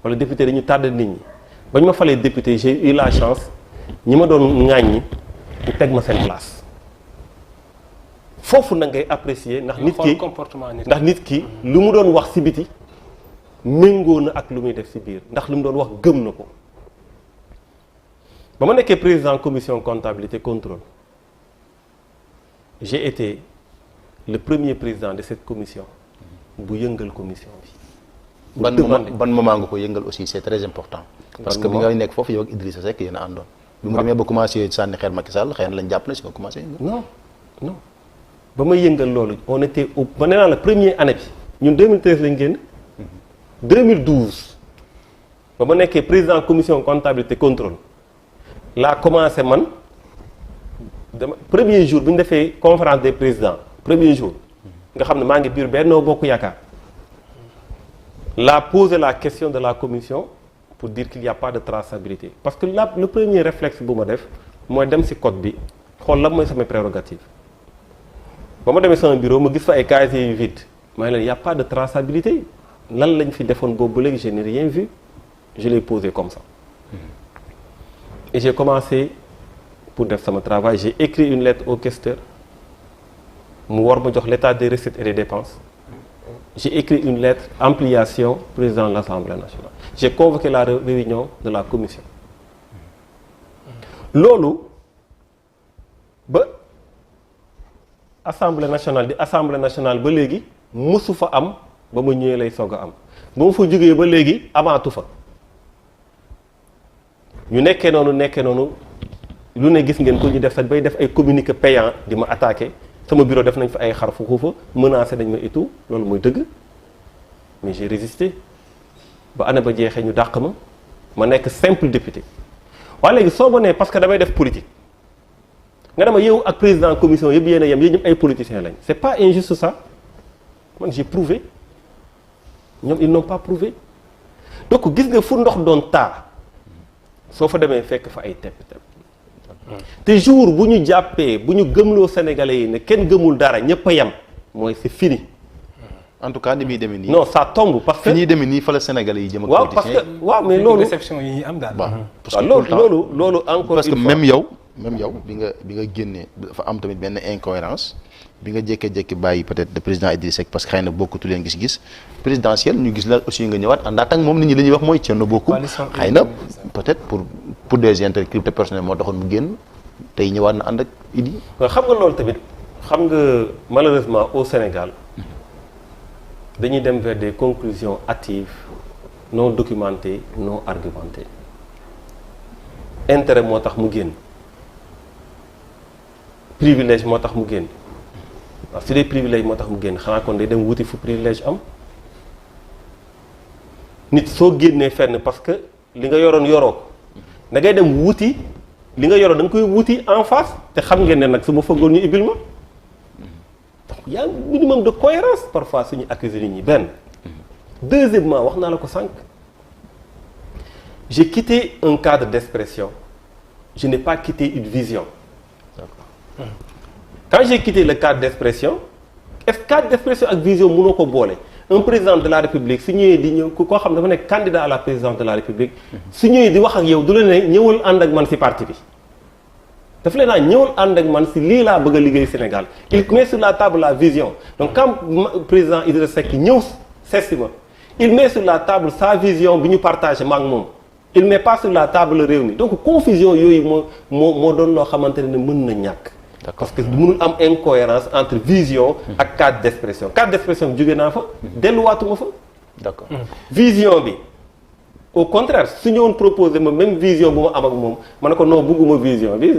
wala député dañu tardé nit ñi ba ñu ma falee député j'ai eu la chance ñi ma doon ŋàññi ñu teg ma seen place foofu na ngay apprécier ndax nit ki lu mu doon wax ci biti méngoo na ak lu muy def ci biir ndax lu mu doon wax gëm na ko ba ma nekkee président commission comptabilité contrôle j'ai été le premier président de cette commission bu yëngal commission bi. ban moment nga ko yëngal aussi c'est très important. parce que bi nga nekk foofu yow ak Idrissa Seck yéen a àndoon. bi mu demee ba commencé sànni xeer Macky Sall xëy na lañ jàpp na si nga commencé yëngal. non ba may yëngal loolu on était au ba nee naa la première année bi ñun 2013 lañ génn. 2012 ba ma nekkee président commission comptabilité contrôle laa commencé man dama premier jour bi ñu defee conférence des présidents premier jour nga xam ne maa ngi biir Benno Bokk Yaakaar laa posé la question de la commission pour dire qu'il y a pas de traçabilité parce que le premier réflexe bu ma def mooy dem ci code bi xool lan mooy samay prérogative ba ma demee sama bureau ma gis fa ay casiers yu vide ma ne leen y a pas de traçabilité lan lañ fi defoon boobu ba léegi je n'ai rien vu je l'ai posé comme ça et j'ai commencé pour def sama travail j'ai écrit une lettre au questeur mu war ma jox l'état des recettes et des dépenses j'ai écrit une lettre ampliation président de l'Assemblée nationale j'ai convoqué la réunion de la commission loolu ba Assemblée nationale di Assemblée nationale ba léegi mësu fa am ba ma ñëwee lay soog a am ba ma fa jógee ba léegi amaatu fa ñu nekkee noonu lu ne gis ngeen ko ñu def sax bay def ay communiqué payant di ma attaqué sama bureau def nañ fa ay xar fu xuufa menacé nañ ma et tout loolu mooy dëgg mais j'ai résisté ba année ba jeexee ñu dàq ma nekk simple député waaye léegi soo ma nee parce que damay def politique nga dama yow ak président commission yëpp yéen a yem yéen ñëpp ay politiciens lañ c'est pas injuste ça man j'ai prouvé ñoom ils n'ont pas prouvé donc gis nga fu ndox doon taa soo fa demee fekk fa ay tepp te jour bu ñu jàppee bu ñu gëmloo sénégalais yi ne kenn gëmul dara ñëpp a yem mooy c'est fini. en tout cas ni muy demee nii. non ça tombe parce que fi ñuy demee nii fa la sénégalais yi jëm ak waaw parce que waaw mais loolu déception yi ñu am daal. parce que loolu encore parce que même yow bi nga génnee dafa am tamit benn incohérence bi nga jékkee-jékki bàyyi peut-être de président Idrissa Seck parce que xëy na bokkatu leen gis-gis présidentielle ñu gis la aussi nga ñëwaat àndaat ak moom nit ñi li ñuy wax mooy Thierno Bocoum xëy na peut-être pour des intérêts crypto personnels moo taxoon mu génn tey ñëwaat na ànd ak Idi. xam nga loolu tamit xam nga malheureusement au Sénégal dañuy dem vers des conclusions hâtives non documentées non argumentées intérêt moo tax mu génn privilège moo tax mu génn waaw su dee privilège moo tax mu génn xanaa kon day dem wuti fu privilège am nit soo génnee fenn parce que li nga yoroon yoroo ko da ngay dem wuti li nga yoroon da nga koy wuti en face te xam ngeen ne nag su ma fëggoon ñu ibil ma donc y a un minimum de cohérence parfois suñu accuser nit ñi benn deuxièmement wax naa la ko sànq j'ai quitté un cadre d'expression je n'ai pas quitté une vision. Quand j'ai quitté le cadre d'expression est-ce que cadre d'expression ak vision mënoo ko boole un président de la République su ñëwee di ñëw koo xam dafa nekk candidat à la présidence de la République su ñëwee di wax ak yow du la ne ñëwal ànd ak man ci parti bi daf leen naa ñëwal ànd ak man ci lii laa bëgg a liggéey Sénégal il met sur la table la vision donc quand président Idrissa Seck ñëw seesi ma il met sur la table sa vision bi ñu partagé ma ak moom il met pas sur la table réew mi donc confusion yooyu moo doon loo xamante ne mën na ñàkk parce que mënul am incohérence entre vision ak cadre d'expression cadre d'expression bi jóge naa fa delluwaatuma fa d'accord vision bi au contraire su ñëwoon proposé ma même vision bu ma am ak moom ma ne ko non bëgguma vision bi